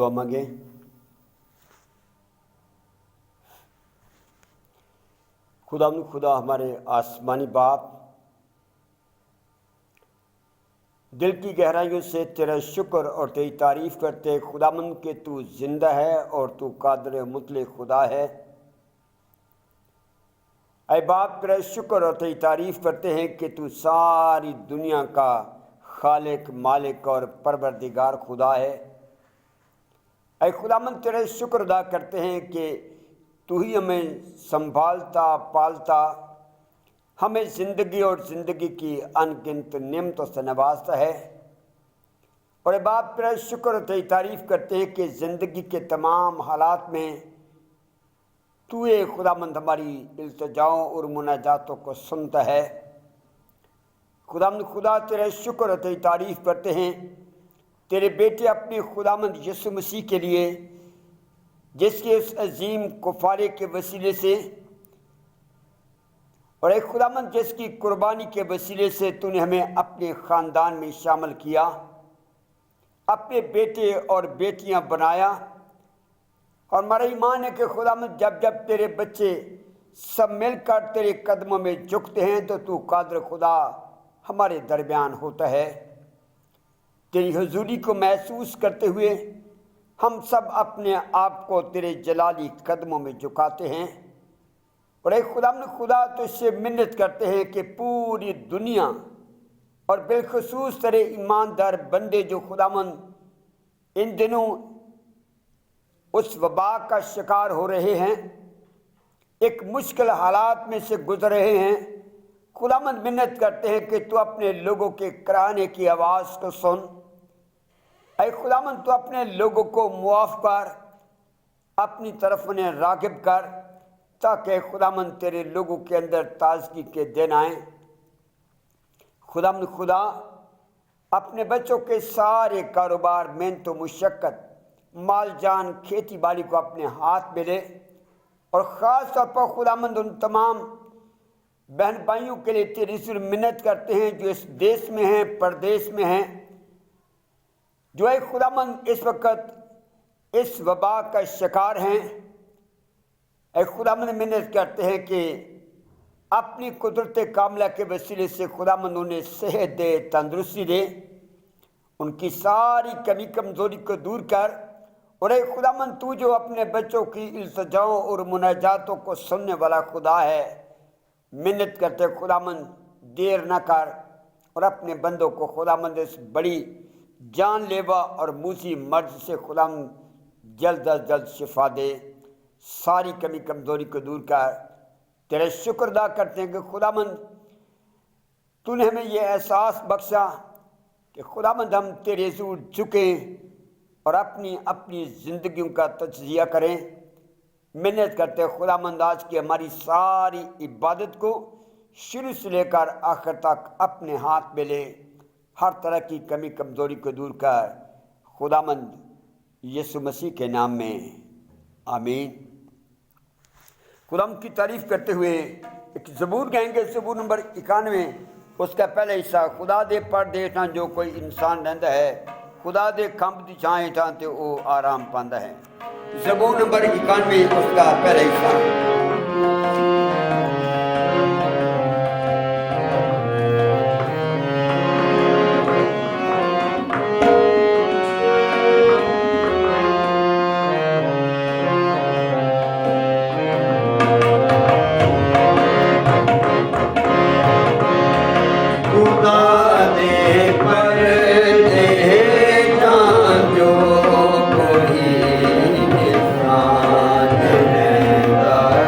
دعا مانگیں۔ خدا ہمارے آسمانی باپ، دل کی گہرائیوں سے تیرا شکر اور تیری تعریف کرتے خداوند کہ تو زندہ ہے اور تو قادر مطلق خدا ہے۔ اے باپ، تیرا شکر اور تیری تعریف کرتے ہیں کہ تو ساری دنیا کا خالق، مالک اور پروردگار خدا ہے۔ اے خداوند، تیرا شکر ادا کرتے ہیں کہ تو ہی ہمیں سنبھالتا، پالتا، ہمیں زندگی اور زندگی کی ان گنت نعمتوں سے نوازتا ہے۔ اور اے باپ، تیرا شکر اور تیری تعریف کرتے ہیں کہ زندگی کے تمام حالات میں تو اے خداوند ہماری التجاؤں اور مناجاتوں کو سنتا ہے۔ خداوند خدا، تیرا شکر اور تیری تعریف کرتے ہیں تیرے بیٹے اپنے خداوند یسوع مسیح کے لیے، جس کے اس عظیم کفارے کے وسیلے سے اور اے خداوند جس کی قربانی کے وسیلے سے تو نے ہمیں اپنے خاندان میں شامل کیا، اپنے بیٹے اور بیٹیاں بنایا۔ اور ہمارا ایمان ہے کہ خداوند جب جب تیرے بچے سب مل کر تیرے قدموں میں جھکتے ہیں تو قادر خدا ہمارے درمیان ہوتا ہے۔ تیری حضوری کو محسوس کرتے ہوئے ہم سب اپنے آپ کو تیرے جلالی قدموں میں جھکاتے ہیں۔ اور اے خدا تجھ سے منت کرتے ہیں کہ پوری دنیا اور بالخصوص تیرے ایماندار بندے جو خداوند ان دنوں اس وبا کا شکار ہو رہے ہیں، ایک مشکل حالات میں سے گزر رہے ہیں، خداوند منت کرتے ہیں کہ تو اپنے لوگوں کے کرانے کی آواز کو سن۔ اے خداوند، تو اپنے لوگوں کو معاف کر، اپنی طرف انہیں راغب کر، تاکہ خداوند تیرے لوگوں کے اندر تازگی کے دن آئیں۔ خداوند خدا، اپنے بچوں کے سارے کاروبار، محنت و مشقت، مال جان، کھیتی باڑی کو اپنے ہاتھ میں لے، اور خاص طور پر خداوند ان تمام بہن بھائیوں کے لیے تیری سے منت کرتے ہیں جو اس دیش میں ہیں، پردیس میں ہیں، جو اے خداوند اس وقت اس وبا کا شکار ہیں۔ اے خداوند، منت کرتے ہیں کہ اپنی قدرت کاملہ کے وسیلے سے خداوند انہیں صحت دے، تندرستی دے، ان کی ساری کمی کمزوری کو دور کر۔ اور اے خداوند، تو جو اپنے بچوں کی التجاؤں اور مناجاتوں کو سننے والا خدا ہے، منت کرتے خداوند دیر نہ کر، اور اپنے بندوں کو خداوند اس بڑی جان لیوا اور موذی مرض سے خداوند جلد از جلد شفا دے، ساری کمی کمزوری کو دور کر۔ تیرے شکر ادا کرتے ہیں کہ خداوند تو نے ہمیں یہ احساس بخشا کہ خداوند ہم تیرے حضور جھکیں اور اپنی زندگیوں کا تجزیہ کریں۔ منت کرتے خداوند آج کی ہماری ساری عبادت کو شروع سے لے کر آخر تک اپنے ہاتھ میں لے، ہر طرح کی کمی کمزوری کو دور کر، خداوند یسوع مسیح کے نام میں آمین۔ خداوند کی تعریف کرتے ہوئے ایک زبور گائیں گے، زبور نمبر 91، اس کا پہلا حصہ۔ خدا دے پردیس جو کوئی انسان رہندا ہے، خدا دے کھمب دی چھائیں تھاں تے او آرام پاندا ہے۔ زبور نمبر 91، اس کا پہلا حصہ۔ جو کوئی انسان رہندا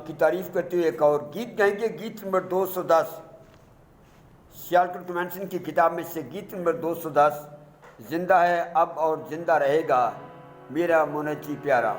کی تعریف کرتے ہوئے ایک اور گیت گائیں گے، گیت نمبر 210 سیالکوٹ کنونشن کی کتاب میں سے گیت نمبر 210، زندہ ہے اب اور زندہ رہے گا میرا منجی پیارا۔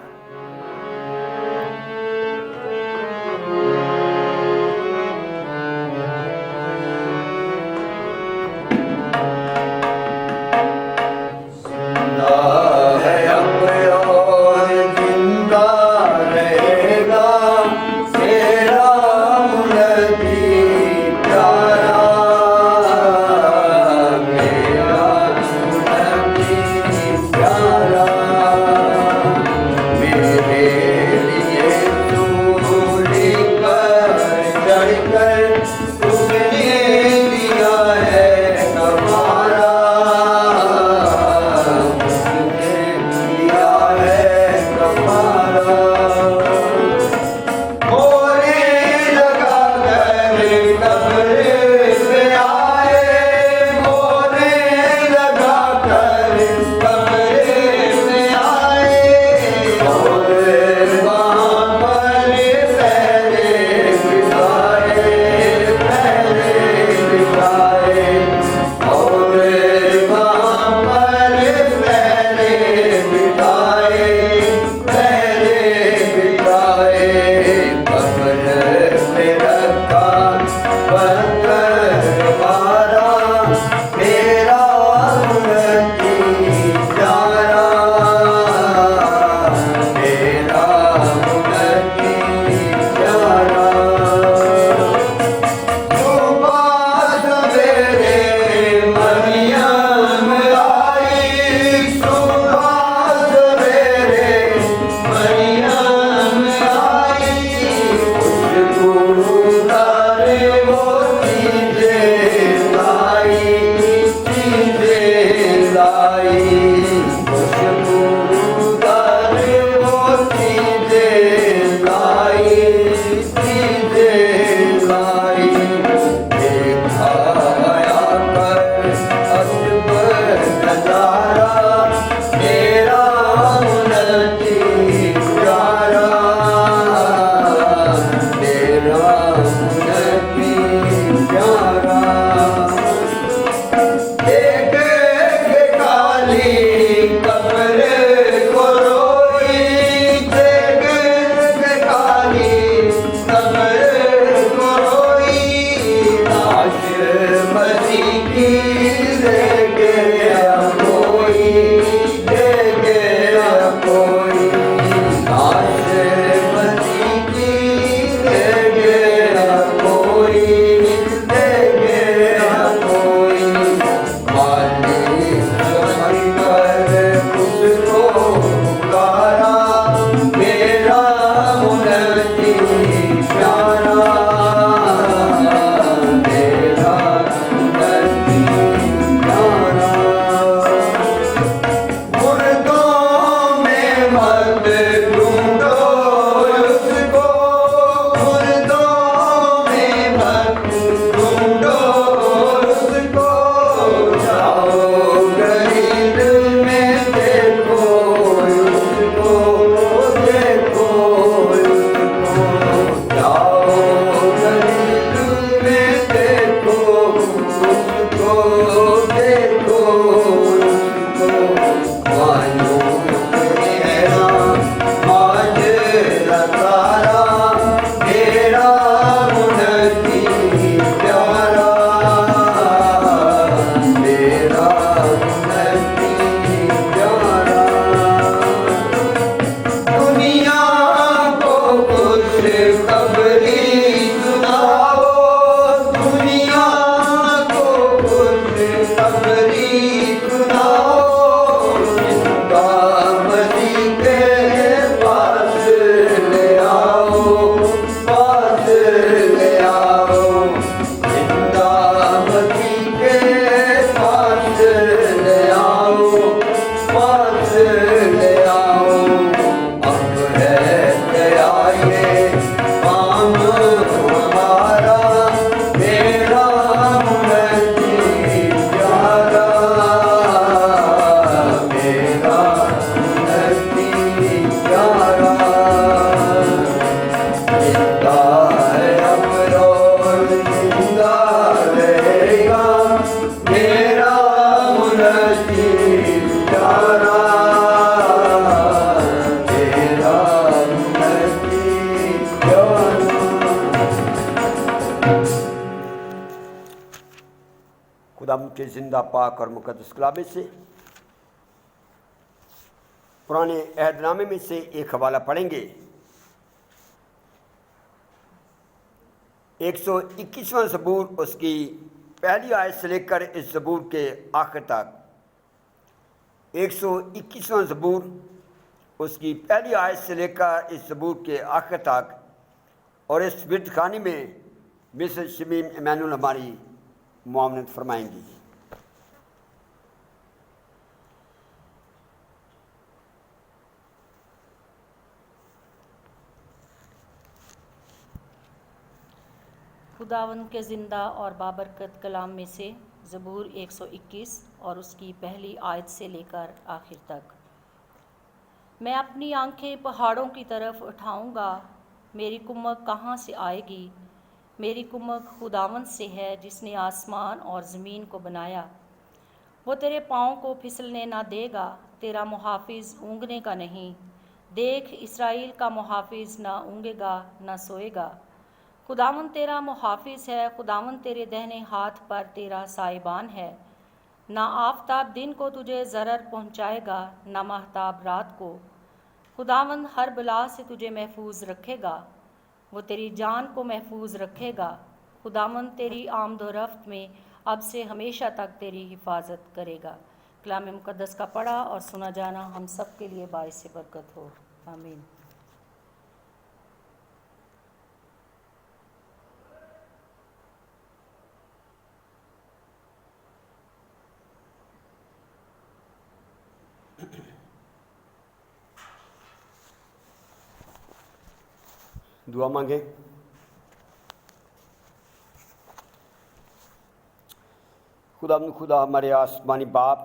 خدا کے زندہ پاک اور مقدس کلام سے پرانے عہد نامے میں سے ایک حوالہ پڑھیں گے۔ 121واں زبور اس کی پہلی آیت سے لے کر اس زبور کے آخر تک۔ 121واں زبور اس کی پہلی آیت سے لے کر اس زبور کے آخر تک، اور اس ورد خانی میں مسز شمیم ایمینول ہماری معاونت فرمائیں گی۔ خداوند کے زندہ اور بابرکت کلام میں سے زبور 121 اور اس کی پہلی آیت سے لے کر آخر تک۔ میں اپنی آنکھیں پہاڑوں کی طرف اٹھاؤں گا، میری کمک کہاں سے آئے گی؟ میری کمک خداوند سے ہے جس نے آسمان اور زمین کو بنایا۔ وہ تیرے پاؤں کو پھسلنے نہ دے گا، تیرا محافظ اونگنے کا نہیں۔ دیکھ، اسرائیل کا محافظ نہ اونگے گا نہ سوئے گا۔ خداوند تیرا محافظ ہے، خداوند تیرے دہنے ہاتھ پر تیرا سائبان ہے۔ نہ آفتاب دن کو تجھے ضرر پہنچائے گا، نہ مہتاب رات کو۔ خداوند ہر بلا سے تجھے محفوظ رکھے گا، وہ تیری جان کو محفوظ رکھے گا۔ خداوند تیری آمد و رفت میں اب سے ہمیشہ تک تیری حفاظت کرے گا۔ کلام مقدس کا پڑھا اور سنا جانا ہم سب کے لیے باعث برکت ہو، آمین۔ دعا مانگے۔ خدا ہمارے آسمانی باپ،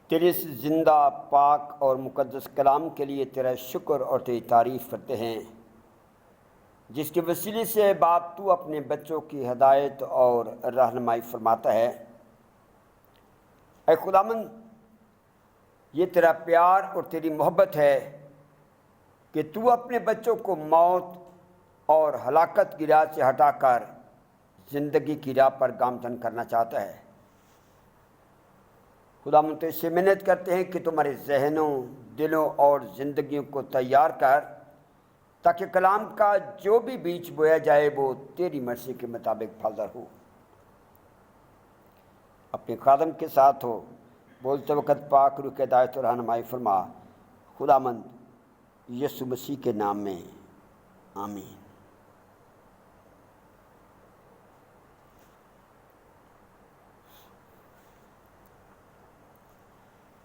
تیرے اس زندہ پاک اور مقدس کلام کے لیے تیرا شکر اور تیری تعریف کرتے ہیں، جس کے وسیلے سے باپ تو اپنے بچوں کی ہدایت اور رہنمائی فرماتا ہے۔ اے خداوند، یہ تیرا پیار اور تیری محبت ہے کہ تو اپنے بچوں کو موت اور ہلاکت کی راہ سے ہٹا کر زندگی کی راہ پر گامزن کرنا چاہتا ہے۔ خداوند تو اس سے محنت کرتے ہیں کہ تمہارے ذہنوں، دلوں اور زندگیوں کو تیار کر، تاکہ کلام کا جو بھی بیج بویا جائے وہ تیری مرضی کے مطابق پھلدار ہو۔ اپنے خادم کے ساتھ ہو، بولتے وقت پاک روح کی ہدایت اور رہنمائی فرما، خداوند یسوع مسیح کے نام میں، آمین۔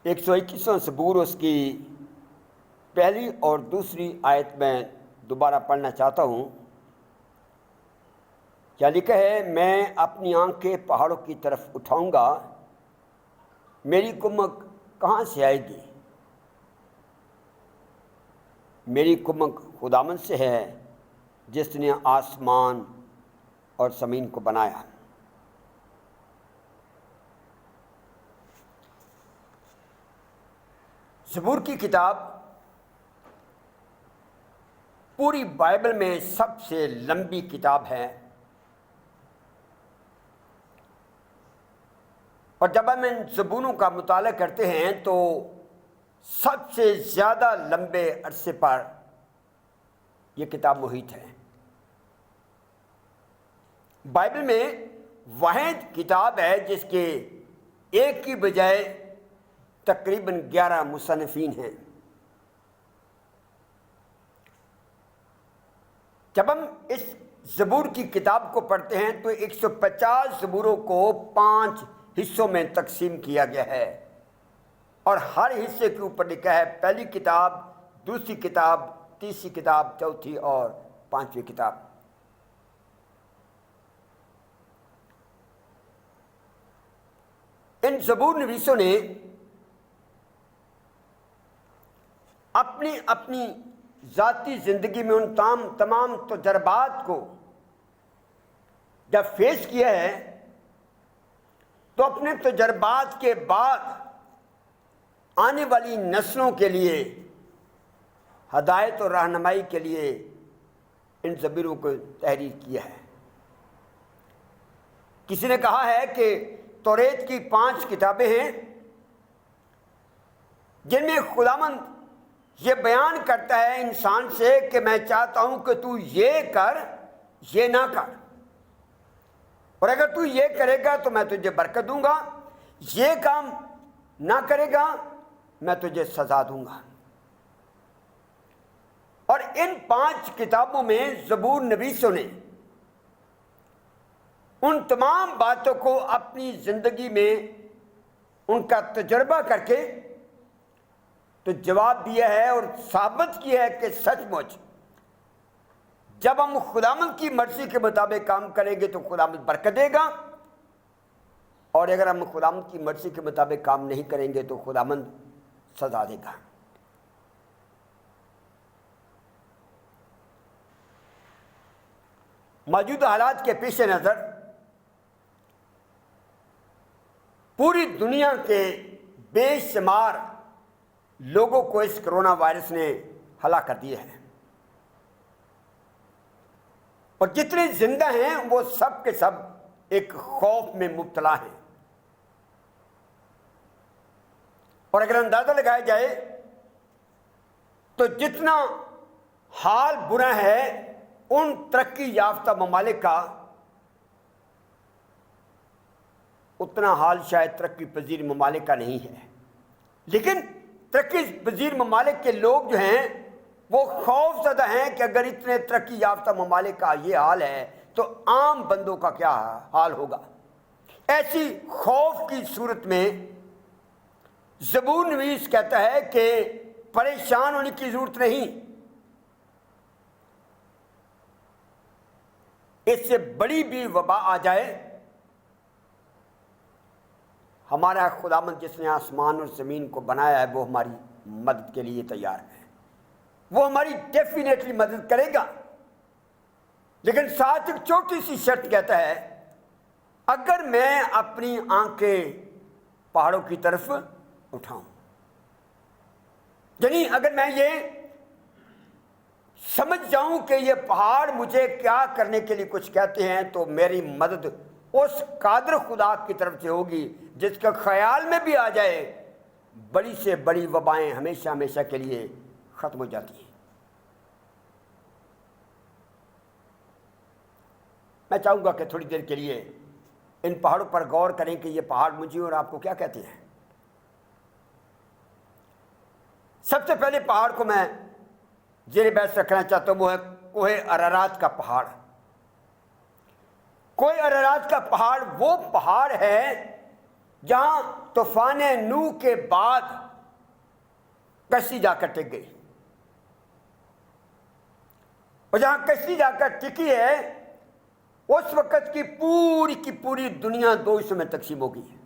ایک 121واں زبور اس کی پہلی اور دوسری آیت میں دوبارہ پڑھنا چاہتا ہوں۔ کیا لکھا ہے؟ میں اپنی آنکھیں پہاڑوں کی طرف اٹھاؤں گا، میری کمک کہاں سے آئے گی؟ میری کمک خداوند سے ہے جس نے آسمان اور زمین کو بنایا۔ زبور کی کتاب پوری بائبل میں سب سے لمبی کتاب ہے، اور جب ہم ان زبوروں کا مطالعہ کرتے ہیں تو سب سے زیادہ لمبے عرصے پر یہ کتاب محیط ہے۔ بائبل میں واحد کتاب ہے جس کے ایک کی بجائے تقریباً 11 مصنفین ہیں۔ جب ہم اس زبور کی کتاب کو پڑھتے ہیں تو 150 زبوروں کو 5 حصوں میں تقسیم کیا گیا ہے، اور ہر حصے کے اوپر لکھا ہے پہلی کتاب، دوسری کتاب، تیسری کتاب، چوتھی اور پانچویں کتاب۔ ان زبور نویسوں نے اپنی اپنی ذاتی زندگی میں ان تمام تجربات کو جب فیس کیا ہے تو اپنے تجربات کے بعد آنے والی نسلوں کے لیے ہدایت اور رہنمائی کے لیے ان زبوروں کو تحریر کیا ہے۔ کسی نے کہا ہے کہ توریت کی 5 کتابیں ہیں جن میں خداوند یہ بیان کرتا ہے انسان سے کہ میں چاہتا ہوں کہ تو یہ کر، یہ نہ کر، اور اگر تو یہ کرے گا تو میں تجھے برکت دوں گا، یہ کام نہ کرے گا میں تجھے سزا دوں گا۔ اور ان 5 کتابوں میں زبور نویسوں نے ان تمام باتوں کو اپنی زندگی میں ان کا تجربہ کر کے تو جواب دیا ہے اور ثابت کیا ہے کہ سچ مچ جب ہم خداوند کی مرضی کے مطابق کام کریں گے تو خداوند برکت دے گا، اور اگر ہم خداوند کی مرضی کے مطابق کام نہیں کریں گے تو خداوند سزا دے گا۔ موجودہ حالات کے پیش نظر پوری دنیا کے بے شمار لوگوں کو اس کرونا وائرس نے ہلاک کر دیا ہے، اور جتنے زندہ ہیں وہ سب کے سب ایک خوف میں مبتلا ہیں۔ اور اگر اندازہ لگایا جائے تو جتنا حال برا ہے ان ترقی یافتہ ممالک کا، اتنا حال شاید ترقی پذیر ممالک کا نہیں ہے، لیکن ترقی پذیر ممالک کے لوگ جو ہیں وہ خوف زدہ ہیں کہ اگر اتنے ترقی یافتہ ممالک کا یہ حال ہے تو عام بندوں کا کیا حال ہوگا۔ ایسی خوف کی صورت میں زبور نویس کہتا ہے کہ پریشان ہونے کی ضرورت نہیں، اس سے بڑی بھی وبا آ جائے ہمارا خداوند جس نے آسمان اور زمین کو بنایا ہے وہ ہماری مدد کے لیے تیار ہے، وہ ہماری ڈیفینیٹلی مدد کرے گا، لیکن ساتھ ایک چھوٹی سی شرط کہتا ہے، اگر میں اپنی آنکھیں پہاڑوں کی طرف اٹھاؤں، یعنی اگر میں یہ سمجھ جاؤں کہ یہ پہاڑ مجھے کیا کرنے کے لیے کچھ کہتے ہیں تو میری مدد اس قادر خدا کی طرف سے ہوگی جس کا خیال میں بھی آ جائے بڑی سے بڑی وبائیں ہمیشہ ہمیشہ کے لیے ختم ہو جاتی ہیں۔ میں چاہوں گا کہ تھوڑی دیر کے لیے ان پہاڑوں پر غور کریں کہ یہ پہاڑ مجھے اور آپ کو کیا کہتے ہیں۔ سب سے پہلے پہاڑ کو میں زیر بحث رکھنا چاہتا ہوں، وہ ہے کوہ ارارات کا پہاڑ۔ کوہ ارارات کا پہاڑ وہ پہاڑ ہے جہاں طوفان نوح کے بعد کشتی جا کر ٹک گئی، اور جہاں کشتی جا کر ٹکی ہے اس وقت کی پوری دنیا 2 حصوں میں تقسیم ہو گئی ہے۔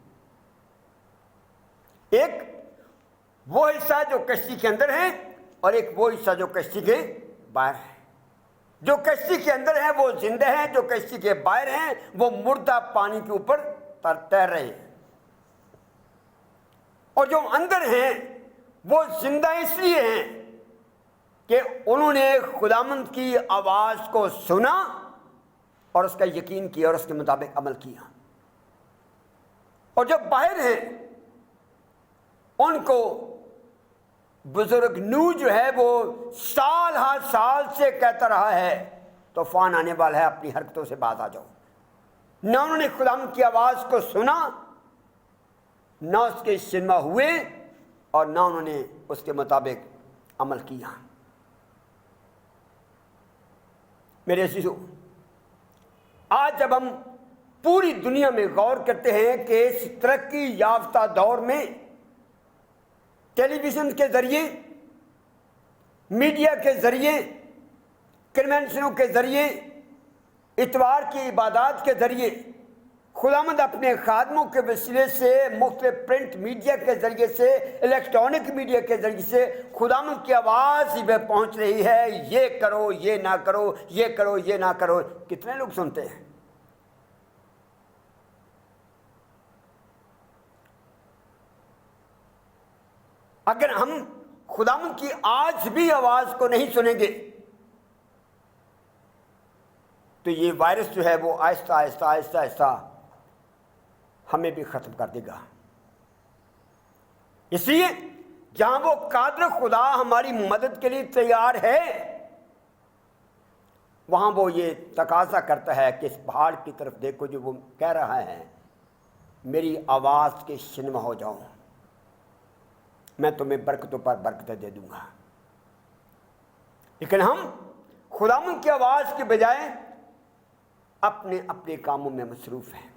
ایک وہ حصہ جو کشتی کے اندر ہے اور ایک وہ حصہ جو کشتی کے باہر ہے۔ جو کشتی کے اندر ہیں وہ زندہ ہیں، جو کشتی کے باہر ہیں وہ مردہ پانی کے اوپر تیر رہے ہیں، اور جو اندر ہیں وہ زندہ اس لیے ہیں کہ انہوں نے خداوند کی آواز کو سنا اور اس کا یقین کیا اور اس کے مطابق عمل کیا، اور جو باہر ہیں ان کو بزرگ نوح جو ہے وہ سال ہر سال سے کہتا رہا ہے طوفان آنے والا ہے، اپنی حرکتوں سے باز آ جاؤ۔ نہ انہوں نے خداوند کی آواز کو سنا، نہ اس کے سنما ہوئے، اور نہ انہوں نے اس کے مطابق عمل کیا۔ میرے عزیزو، آج جب ہم پوری دنیا میں غور کرتے ہیں کہ اس ترقی یافتہ دور میں ٹیلی ویژن کے ذریعے، میڈیا کے ذریعے، کنونشنوں کے ذریعے، اتوار کی عبادات کے ذریعے، خداوند اپنے خادموں کے وسیلے سے، مختلف پرنٹ میڈیا کے ذریعے سے، الیکٹرانک میڈیا کے ذریعے سے خداوند کی آواز ہی میں پہنچ رہی ہے، یہ کرو، یہ نہ کرو، یہ کرو، یہ نہ کرو۔ کتنے لوگ سنتے ہیں؟ اگر ہم خداوند کی آج بھی آواز کو نہیں سنیں گے تو یہ وائرس جو ہے وہ آہستہ آہستہ آہستہ آہستہ ہمیں بھی ختم کر دے گا۔ اس لیے جہاں وہ قادر خدا ہماری مدد کے لیے تیار ہے، وہاں وہ یہ تقاضا کرتا ہے کہ اس پہاڑ کی طرف دیکھو جو وہ کہہ رہا ہے، میری آواز کے شنوا ہو جاؤ، میں تمہیں برکتوں پر برکتیں دے دوں گا۔ لیکن ہم خداوند کی آواز کے بجائے اپنے اپنے کاموں میں مصروف ہیں۔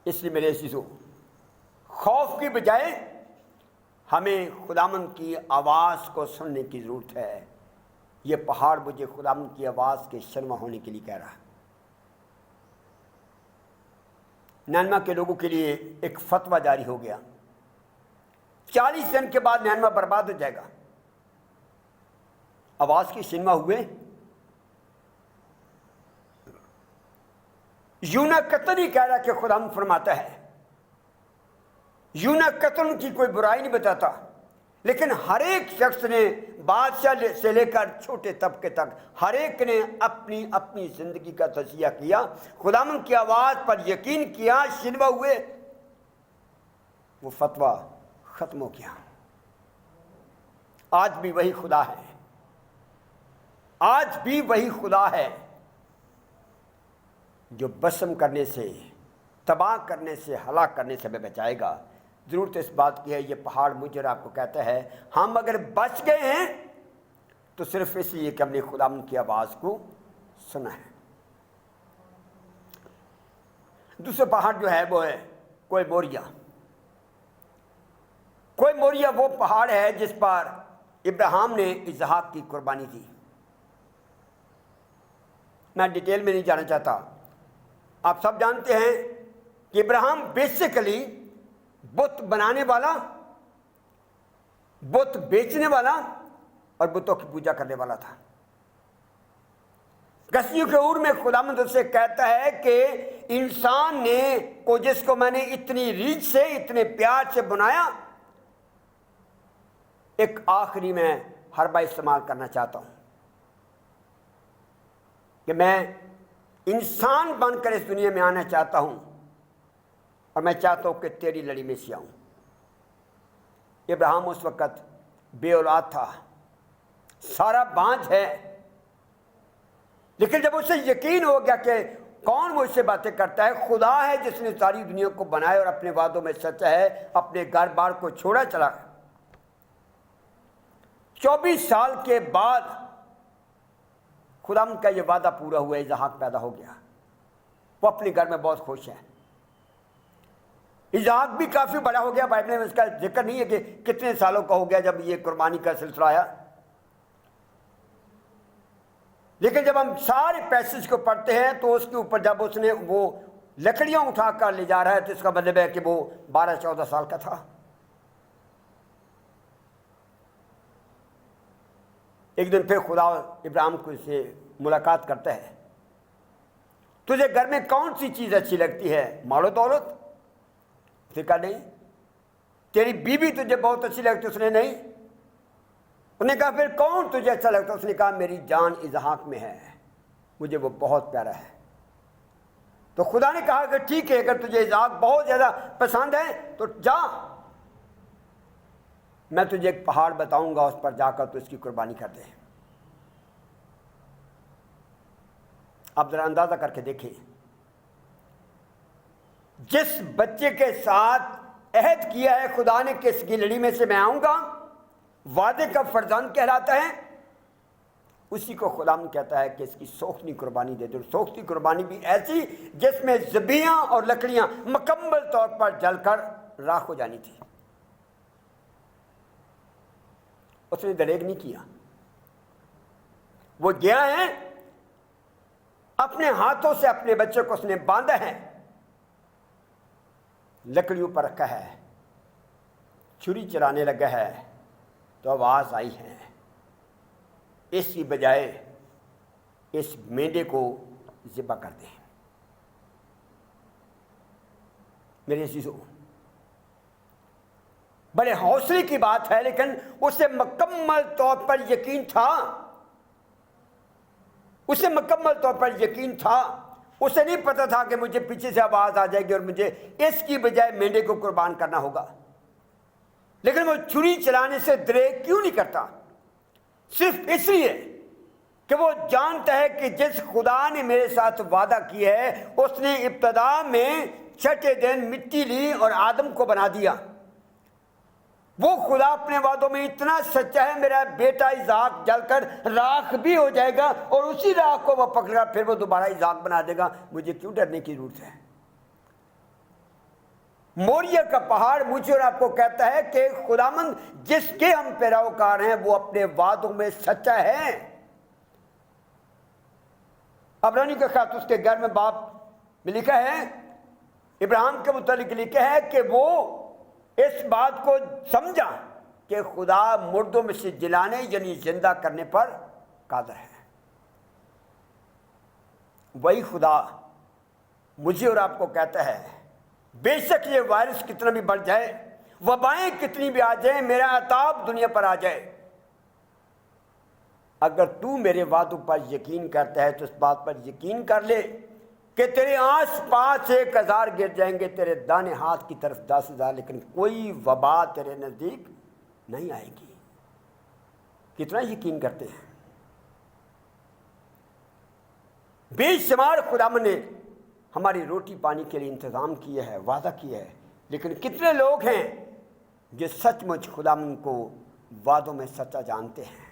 اس لیے میرے عزیزو، خوف کی بجائے ہمیں خداوند کی آواز کو سننے کی ضرورت ہے۔ یہ پہاڑ مجھے خداوند کی آواز کے شنوا ہونے کے لیے کہہ رہا ہے۔ نینوا کے لوگوں کے لیے ایک فتویٰ جاری ہو گیا، 40 دن کے بعد نینوا برباد ہو جائے گا۔ آواز کی شنوا ہوئے، یونا قطن ہی کہہ رہا کہ خداوند فرماتا ہے۔ یونا قطن کی کوئی برائی نہیں بتاتا، لیکن ہر ایک شخص نے، بادشاہ سے لے کر چھوٹے طبقے تک، ہر ایک نے اپنی اپنی زندگی کا تجزیہ کیا، خداوند کی آواز پر یقین کیا، شنوا ہوئے، وہ فتویٰ ختم ہو گیا۔ آج بھی وہی خدا ہے، آج بھی وہی خدا ہے جو بسم کرنے سے، تباہ کرنے سے، ہلاک کرنے سے ہمیں بچائے گا۔ ضرورت اس بات کی ہے، یہ پہاڑ مجھے اور آپ کو کہتا ہے ہم اگر بچ گئے ہیں تو صرف اس لیے کہ ہم نے خداوند کی آواز کو سنا ہے۔ دوسرا پہاڑ جو ہے وہ ہے کوہ موریہ۔ کوہ موریہ وہ پہاڑ ہے جس پر ابراہیم نے اسحاق کی قربانی دی۔ میں ڈیٹیل میں نہیں جانا چاہتا، آپ سب جانتے ہیں کہ ابراہیم بیسیکلی بت بنانے والا، بت بیچنے والا اور بتوں کی پوجا کرنے والا تھا۔ کسیوں کے عور میں خداوند سے کہتا ہے کہ انسان نے کو جس کو میں نے اتنی ریچھ سے، اتنے پیار سے بنایا، ایک آخری میں حربہ استعمال کرنا چاہتا ہوں کہ میں انسان بن کر اس دنیا میں آنا چاہتا ہوں، اور میں چاہتا ہوں کہ تیری لڑی میں سے آؤں۔ ابراہیم اس وقت بے اولاد تھا، سارا بانجھ ہے، لیکن جب اسے یقین ہو گیا کہ کون مجھ سے باتیں کرتا ہے، خدا ہے جس نے ساری دنیا کو بنایا اور اپنے وعدوں میں سچا ہے، اپنے گھر بار کو چھوڑا چلا۔ 24 سال کے بعد خداوند کا یہ وعدہ پورا ہوا، اسحاق پیدا ہو گیا۔ وہ اپنے گھر میں بہت خوش ہے۔ اسحاق بھی کافی بڑا ہو گیا، بائبل میں اس کا ذکر نہیں ہے کہ کتنے سالوں کا ہو گیا جب یہ قربانی کا سلسلہ آیا، لیکن جب ہم سارے پیسج کو پڑھتے ہیں تو اس کے اوپر جب اس نے وہ لکڑیاں اٹھا کر لے جا رہا ہے تو اس کا مطلب ہے کہ وہ 12-14 سال کا تھا۔ ایک دن پھر خدا ابراہیم کو سے ملاقات کرتا ہے، تجھے گھر میں کون سی چیز اچھی لگتی ہے، مال و دولت؟ اس نے کہا نہیں۔ تیری بیوی تجھے بہت اچھی لگتی؟ اس نے نہیں۔ انہوں نے کہا پھر کون تجھے اچھا لگتا؟ اس نے کہا میری جان اسحاق میں ہے، مجھے وہ بہت پیارا ہے۔ تو خدا نے کہا کہ ٹھیک ہے، اگر تجھے اسحاق بہت زیادہ پسند ہے تو جا، میں تجھے ایک پہاڑ بتاؤں گا، اس پر جا کر تو اس کی قربانی کر دے۔ آپ ذرا اندازہ کر کے دیکھیں، جس بچے کے ساتھ عہد کیا ہے خدا نے کہ اس کی لڑی میں سے میں آؤں گا، وعدے کا فرزند کہلاتا ہے، اسی کو خدا کہتا ہے کہ اس کی سوختنی قربانی دے دو۔ سوختنی قربانی بھی ایسی جس میں ذبیحہ اور لکڑیاں مکمل طور پر جل کر راکھ ہو جانی تھی۔ اس نے دریغ نہیں کیا، وہ گیا ہے، اپنے ہاتھوں سے اپنے بچے کو اس نے باندھا ہے، لکڑیوں پر رکھا ہے، چھری چلانے لگا ہے تو آواز آئی ہے، اس کی بجائے اس مینڈے کو ذبح کر دیں۔ میرے عزیزو، بڑے حوصلے کی بات ہے، لیکن اسے مکمل طور پر یقین تھا، اسے مکمل طور پر یقین تھا اسے نہیں پتہ تھا کہ مجھے پیچھے سے آواز آ جائے گی اور مجھے اس کی بجائے مینڈے کو قربان کرنا ہوگا، لیکن وہ چھری چلانے سے دریغ کیوں نہیں کرتا؟ صرف اس لیے کہ وہ جانتا ہے کہ جس خدا نے میرے ساتھ وعدہ کیا ہے اس نے ابتدا میں چھٹے دن مٹی لی اور آدم کو بنا دیا۔ وہ خدا اپنے وعدوں میں اتنا سچا ہے، میرا بیٹا اسحاق جل کر راکھ بھی ہو جائے گا اور اسی راکھ کو وہ پکڑ کر پھر وہ دوبارہ اسحاق بنا دے گا، مجھے کیوں ڈرنے کی ضرورت ہے؟ موریہ کا پہاڑ مجھے اور آپ کو کہتا ہے کہ خداوند جس کے ہم پیروکار ہیں وہ اپنے وعدوں میں سچا ہے۔ عبرانی کا خط اس کے 11ویں باب میں لکھا ہے، ابراہیم کے متعلق لکھا ہے کہ وہ اس بات کو سمجھا کہ خدا مردوں میں سے جلانے یعنی زندہ کرنے پر قادر ہے۔ وہی خدا مجھے اور آپ کو کہتا ہے بے شک یہ وائرس کتنا بھی بڑھ جائے، وبائیں کتنی بھی آ جائیں، میرا عذاب دنیا پر آ جائے، اگر تو میرے وعدوں پر یقین کرتا ہے تو اس بات پر یقین کر لے کہ تیرے آس پاس 1000 گر جائیں گے، تیرے دانے ہاتھ کی طرف 10,000، لیکن کوئی وبا تیرے نزدیک نہیں آئے گی۔ کتنا یقین کرتے ہیں؟ بے شمار خداوند نے ہماری روٹی پانی کے لیے انتظام کیا ہے، وعدہ کیا ہے، لیکن کتنے لوگ ہیں جو سچ مچ خداوند کو وعدوں میں سچا جانتے ہیں؟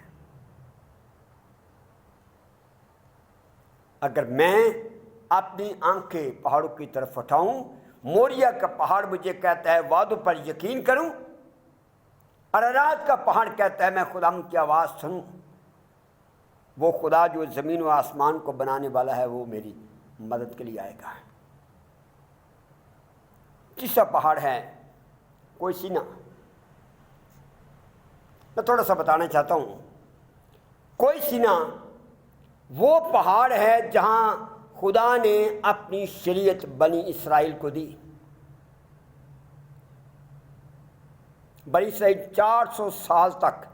اگر میں اپنی آنکھیں پہاڑوں کی طرف اٹھاؤں، موریہ کا پہاڑ مجھے کہتا ہے وعدوں پر یقین کروں، ارارات کا پہاڑ کہتا ہے میں خداوند کی آواز سنوں۔ وہ خدا جو زمین و آسمان کو بنانے والا ہے وہ میری مدد کے لیے آئے گا۔ تیسرا پہاڑ ہے کوئی سینا۔ میں تھوڑا سا بتانا چاہتا ہوں، کوئی سینا وہ پہاڑ ہے جہاں خدا نے اپنی شریعت بنی اسرائیل کو دی۔ بنی اسرائیل 400 سال تک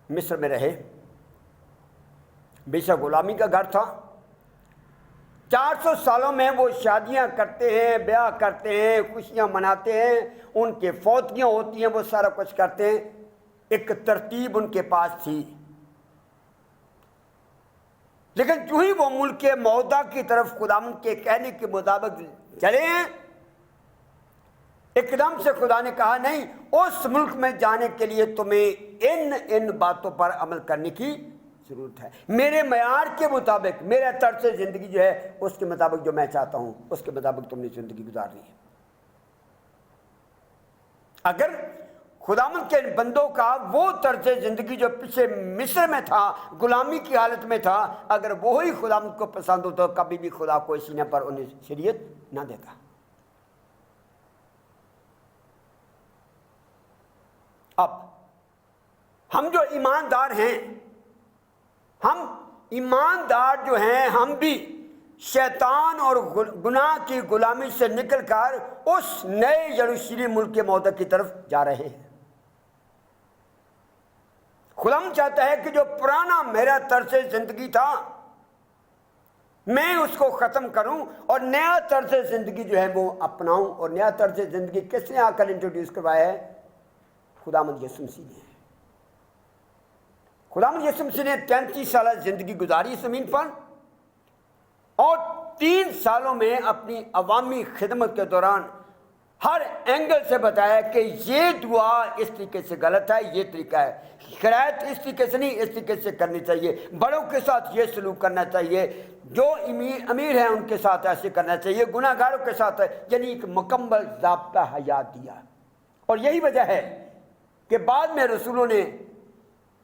مصر میں رہے، بے شک غلامی کا گھر تھا۔ 400 سالوں میں وہ شادیاں کرتے ہیں، بیاہ کرتے ہیں، خوشیاں مناتے ہیں، ان کے فوتگیاں ہوتی ہیں، وہ سارا کچھ کرتے ہیں، ایک ترتیب ان کے پاس تھی۔ لیکن جو ہی وہ ملک موعودہ کی طرف خداوند کے کہنے کے مطابق چلے ہیں، ایک دم سے خدا نے کہا نہیں، اس ملک میں جانے کے لیے تمہیں ان باتوں پر عمل کرنے کی ضرورت ہے، میرے معیار کے مطابق، میرا طرز زندگی جو ہے اس کے مطابق، جو میں چاہتا ہوں اس کے مطابق تم نے زندگی گزارنی ہے۔ اگر خداوند کے بندوں کا وہ طرز زندگی جو پیچھے مصر میں تھا، غلامی کی حالت میں تھا، اگر وہی خداوند کو پسند ہو تو کبھی بھی خدا کوئی سینے پر انہیں شریعت نہ دیتا۔ اب ہم جو ایماندار ہیں، ہم ایماندار جو ہیں، ہم بھی شیطان اور گناہ کی غلامی سے نکل کر اس نئے یروشلم ملک کے موعودہ کی طرف جا رہے ہیں۔ خداوند چاہتا ہے کہ جو پرانا میرا طرز زندگی تھا میں اس کو ختم کروں اور نیا طرز زندگی جو ہے وہ اپناؤں۔ اور نیا طرز زندگی کس نے آ کر انٹروڈیوس کروایا ہے؟ خداوند یسوع مسیح نے۔ خداوند یسوع مسیح نے 33 سالہ زندگی گزاری زمین پر، اور 3 سالوں میں اپنی عوامی خدمت کے دوران ہر اینگل سے بتایا کہ یہ دعا اس طریقے سے غلط ہے، یہ طریقہ ہے، خیرات اس طریقے سے نہیں، اس طریقے سے کرنی چاہیے، بڑوں کے ساتھ یہ سلوک کرنا چاہیے، جو امیر ہیں ان کے ساتھ ایسے کرنا چاہیے، گناہ گاروں کے ساتھ، یعنی ایک مکمل ضابطہ حیات دیا۔ اور یہی وجہ ہے کہ بعد میں رسولوں نے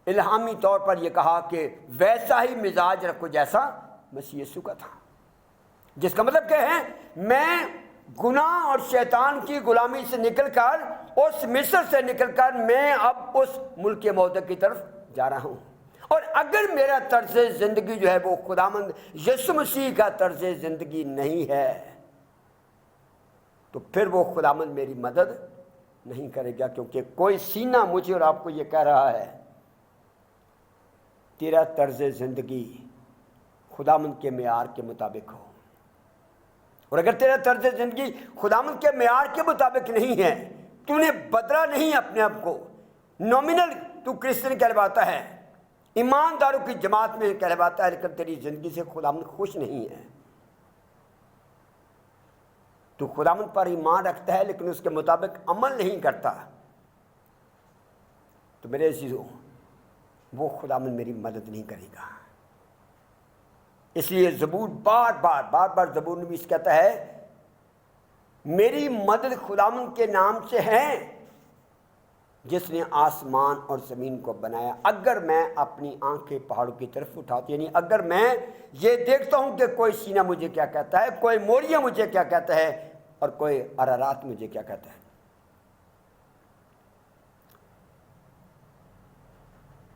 الہامی طور پر یہ کہا کہ ویسا ہی مزاج رکھو جیسا مسیح یسوع کا تھا، جس کا مطلب کیا ہے؟ میں گناہ اور شیطان کی غلامی سے نکل کر، اس مصر سے نکل کر میں اب اس ملک موعودہ کی طرف جا رہا ہوں۔ اور اگر میرا طرز زندگی جو ہے وہ خداوند یسوع مسیح کا طرز زندگی نہیں ہے تو پھر وہ خداوند میری مدد نہیں کرے گا، کیونکہ کوئی سینہ مجھے اور آپ کو یہ کہہ رہا ہے تیرا طرز زندگی خداوند کے معیار کے مطابق ہو۔ اور اگر تیرا طرز زندگی خداوند کے معیار کے مطابق نہیں ہے، تو نے بدلا نہیں اپنے آپ کو، نومینل تو کرسچن کہلواتا ہے، ایمانداروں کی جماعت میں کہلواتا ہے، لیکن تیری زندگی سے خداوند خوش نہیں ہے، تو خداوند پر ایمان رکھتا ہے لیکن اس کے مطابق عمل نہیں کرتا، تو میرے عزیزو وہ خداوند میری مدد نہیں کرے گا۔ اس لیے زبور بار بار زبور نویس کہتا ہے میری مدد خداوند کے نام سے ہے جس نے آسمان اور زمین کو بنایا۔ اگر میں اپنی آنکھیں پہاڑوں کی طرف اٹھاتی، یعنی اگر میں یہ دیکھتا ہوں کہ کوئی سینہ مجھے کیا کہتا ہے، کوئی موریا مجھے کیا کہتا ہے، اور کوئی ارارات مجھے کیا کہتا ہے۔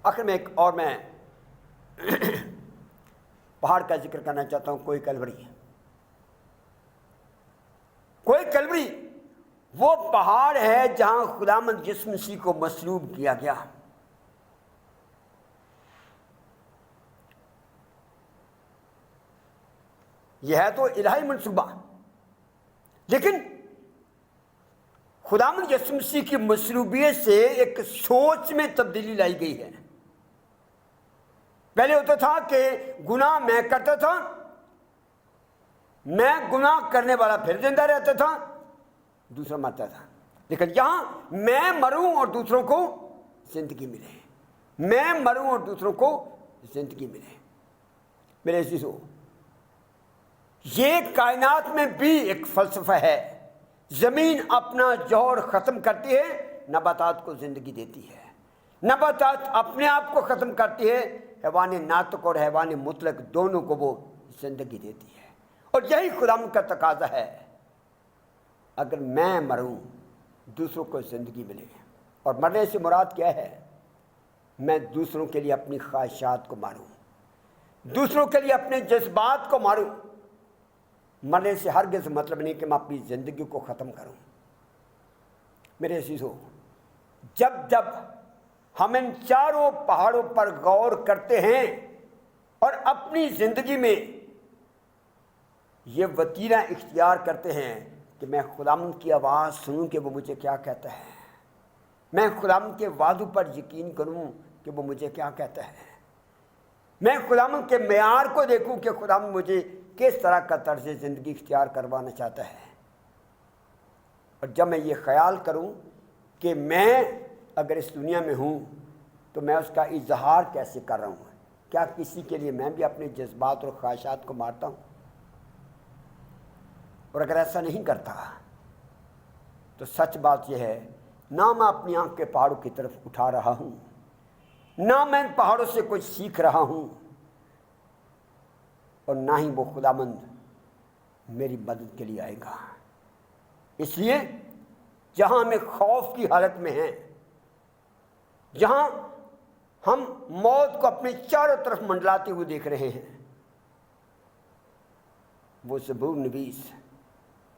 آخر میں ایک اور میں پہاڑ کا ذکر کرنا چاہتا ہوں، کوئی کلوری۔ کوئی کلوری وہ پہاڑ ہے جہاں خداوند یسوع مسیح کو مصلوب کیا گیا۔ یہ ہے تو الہی منصوبہ، لیکن خداوند یسوع مسیح کی مصلوبیت سے ایک سوچ میں تبدیلی لائی گئی ہے۔ پہلے ہوتا تھا کہ گناہ میں کرتا تھا، میں گناہ کرنے والا پھر زندہ رہتا تھا، دوسرا مرتا تھا، لیکن یہاں میں مروں اور دوسروں کو زندگی ملے، میں مروں اور دوسروں کو زندگی ملے۔ میرے عزیزو، یہ کائنات میں بھی ایک فلسفہ ہے۔ زمین اپنا جوہر ختم کرتی ہے، نباتات کو زندگی دیتی ہے، نباتات اپنے آپ کو ختم کرتی ہے، حیوان ناطق اور حیوان مطلق دونوں کو وہ زندگی دیتی ہے، اور یہی خداوند کا تقاضا ہے۔ اگر میں مروں دوسروں کو زندگی ملے، اور مرنے سے مراد کیا ہے؟ میں دوسروں کے لیے اپنی خواہشات کو ماروں، دوسروں کے لیے اپنے جذبات کو ماروں۔ مرنے سے ہرگز مطلب نہیں کہ میں اپنی زندگی کو ختم کروں۔ میرے عزیزو، جب ہم ان چاروں پہاڑوں پر غور کرتے ہیں اور اپنی زندگی میں یہ وتیرہ اختیار کرتے ہیں کہ میں خداوند کی آواز سنوں کہ وہ مجھے کیا کہتا ہے، میں خداوند کے وعدوں پر یقین کروں کہ وہ مجھے کیا کہتا ہے، میں خداوند کے معیار کو دیکھوں کہ خداوند مجھے کس طرح کا طرز زندگی اختیار کروانا چاہتا ہے۔ اور جب میں یہ خیال کروں کہ میں اگر اس دنیا میں ہوں تو میں اس کا اظہار کیسے کر رہا ہوں، کیا کسی کے لیے میں بھی اپنے جذبات اور خواہشات کو مارتا ہوں؟ اور اگر ایسا نہیں کرتا تو سچ بات یہ ہے، نہ میں اپنی آنکھ کے پہاڑوں کی طرف اٹھا رہا ہوں، نہ میں ان پہاڑوں سے کچھ سیکھ رہا ہوں، اور نہ ہی وہ خداوند میری مدد کے لیے آئے گا۔ اس لیے جہاں ہمیں خوف کی حالت میں ہیں، جہاں ہم موت کو اپنے چاروں طرف منڈلاتے ہوئے دیکھ رہے ہیں، وہ زبور نویس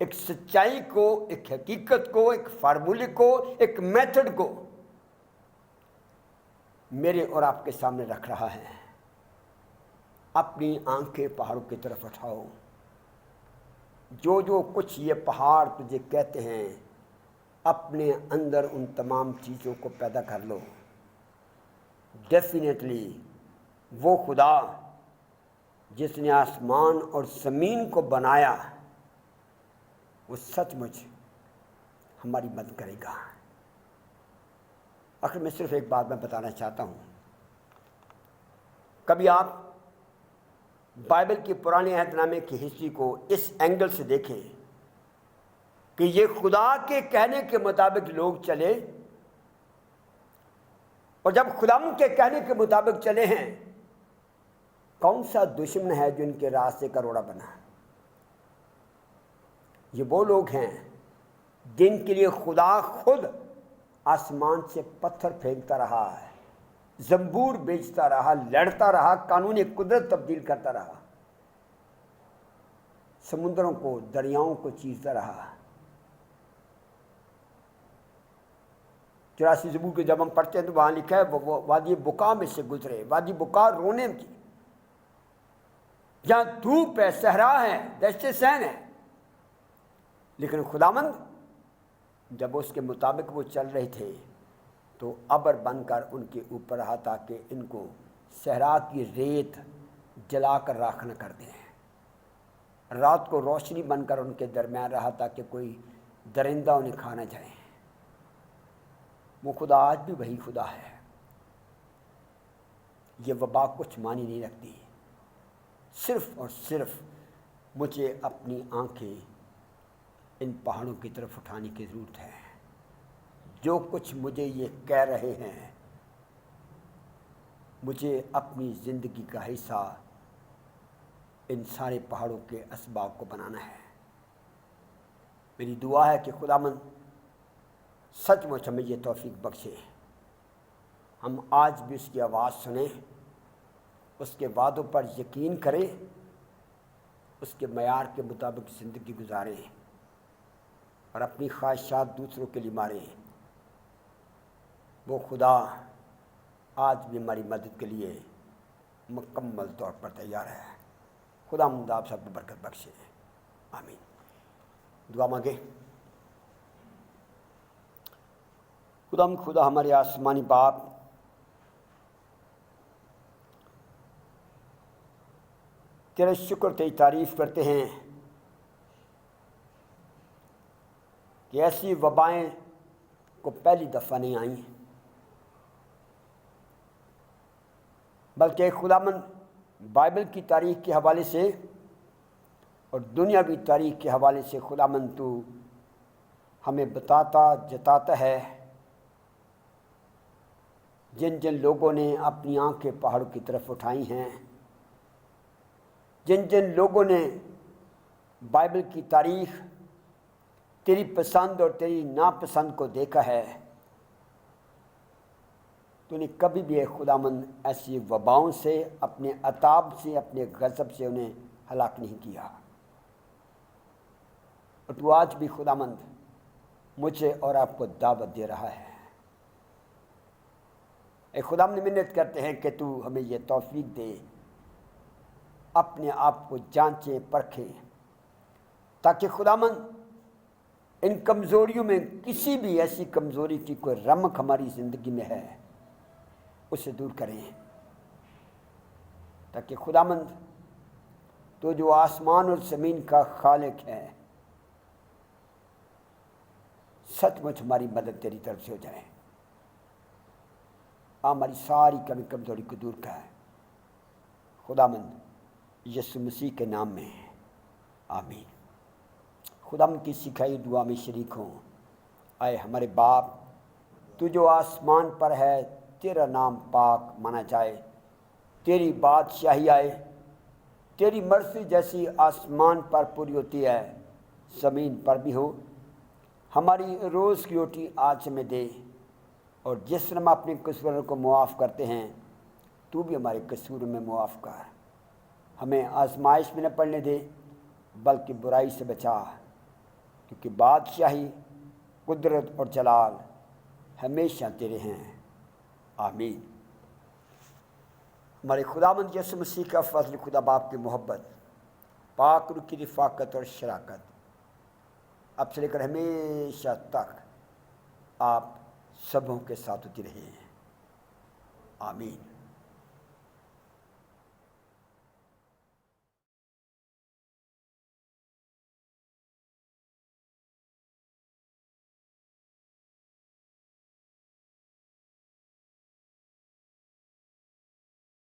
ایک سچائی کو، ایک حقیقت کو، ایک فارمولے کو، ایک میتھڈ کو میرے اور آپ کے سامنے رکھ رہا ہے۔ اپنی آنکھیں پہاڑوں کی طرف اٹھاؤ، جو کچھ یہ پہاڑ تجھے کہتے ہیں، اپنے اندر ان تمام چیزوں کو پیدا کر لو۔ ڈیفینیٹلی وہ خدا جس نے آسمان اور زمین کو بنایا، وہ سچ مچ ہماری مدد کرے گا۔ آخر میں صرف ایک بات میں بتانا چاہتا ہوں، کبھی آپ بائبل کی پرانے عہد نامے کی ہسٹری کو اس اینگل سے دیکھیں کہ یہ خدا کے کہنے کے مطابق لوگ چلے، اور جب خداوند کے کہنے کے مطابق چلے ہیں، کون سا دشمن ہے جو ان کے راستے کا روڑا بنا؟ یہ وہ لوگ ہیں جن کے لیے خدا خود آسمان سے پتھر پھینکتا رہا ہے، زنبور بیچتا رہا، لڑتا رہا، قانون قدرت تبدیل کرتا رہا، سمندروں کو، دریاؤں کو چیرتا رہا۔ 84 زبور کے جب ہم پڑھتے ہیں تو وہاں لکھا ہے وہ وادی بکا میں سے گزرے، وادی بکا رونے کی، جہاں دھوپ ہے، صحرا ہے، دشت سین ہے، لیکن خداوند جب اس کے مطابق وہ چل رہے تھے تو ابر بن کر ان کے اوپر رہا تاکہ ان کو صحرا کی ریت جلا کر راکھ نہ کر دیں، رات کو روشنی بن کر ان کے درمیان رہا تاکہ کوئی درندہ انہیں کھا نہ جائے۔ وہ خدا آج بھی وہی خدا ہے۔ یہ وبا کچھ معنی نہیں رکھتی، صرف اور صرف مجھے اپنی آنکھیں ان پہاڑوں کی طرف اٹھانے کی ضرورت ہے۔ جو کچھ مجھے یہ کہہ رہے ہیں، مجھے اپنی زندگی کا حصہ ان سارے پہاڑوں کے اسباب کو بنانا ہے۔ میری دعا ہے کہ خداوند سچ مچ ہمیں یہ توفیق بخشے، ہم آج بھی اس کی آواز سنیں، اس کے وعدوں پر یقین کریں، اس کے معیار کے مطابق زندگی گزاریں اور اپنی خواہشات دوسروں کے لیے ماریں۔ وہ خدا آج بھی ہماری مدد کے لیے مکمل طور پر تیار ہے۔ خدا آپ سب کو برکت بخشے، آمین۔ دعا مانگے۔ خدا ہمارے آسمانی باپ، تیرے شکر تیری تعریف کرتے ہیں کہ ایسی وبائیں کو پہلی دفعہ نہیں آئیں، بلکہ خداوند بائبل کی تاریخ کے حوالے سے اور دنیاوی تاریخ کے حوالے سے خداوند تو ہمیں بتاتا جتاتا ہے جن جن لوگوں نے اپنی آنکھیں پہاڑوں کی طرف اٹھائی ہیں، جن جن لوگوں نے بائبل کی تاریخ تیری پسند اور تیری ناپسند کو دیکھا ہے، تو نے کبھی بھی اے خداوند ایسی وباؤں سے، اپنے عذاب سے، اپنے غضب سے انہیں ہلاک نہیں کیا۔ اور تو آج بھی خداوند مجھے اور آپ کو دعوت دے رہا ہے۔ اے خداوند منت کرتے ہیں کہ تو ہمیں یہ توفیق دے، اپنے آپ کو جانچیں پرکھیں، تاکہ خداوند ان کمزوریوں میں کسی بھی ایسی کمزوری کی کوئی رمق ہماری زندگی میں ہے اسے دور کریں، تاکہ خداوند تو جو آسمان اور زمین کا خالق ہے، سچ مچ ہماری مدد تیری طرف سے ہو جائے۔ ہماری ساری کمی کمزوری کو دور کر، خداوند یسوع مسیح کے نام میں، آمین۔ خداوند کی سکھائی دعا میں شریک ہوں۔ اے ہمارے باپ، تو جو آسمان پر ہے، تیرا نام پاک مانا جائے، تیری بادشاہی آئے، تیری مرضی جیسی آسمان پر پوری ہوتی ہے زمین پر بھی ہو۔ ہماری روز کی روٹی آج ہمیں دے، اور جس طرح ہم اپنے قصوروں کو معاف کرتے ہیں، تو بھی ہمارے قصوروں میں معاف کر۔ ہمیں آزمائش میں نہ پڑنے دے، بلکہ برائی سے بچا، کیونکہ بادشاہی، قدرت اور جلال ہمیشہ تیرے ہیں، آمین۔ ہمارے خداوند یسوع مسیح کا فضل، خدا باپ کی محبت، پاک روح کی رفاقت اور شراکت اب سے لے کر ہمیشہ تک آپ سبوں کے ساتھ ہوتی رہے، آمین۔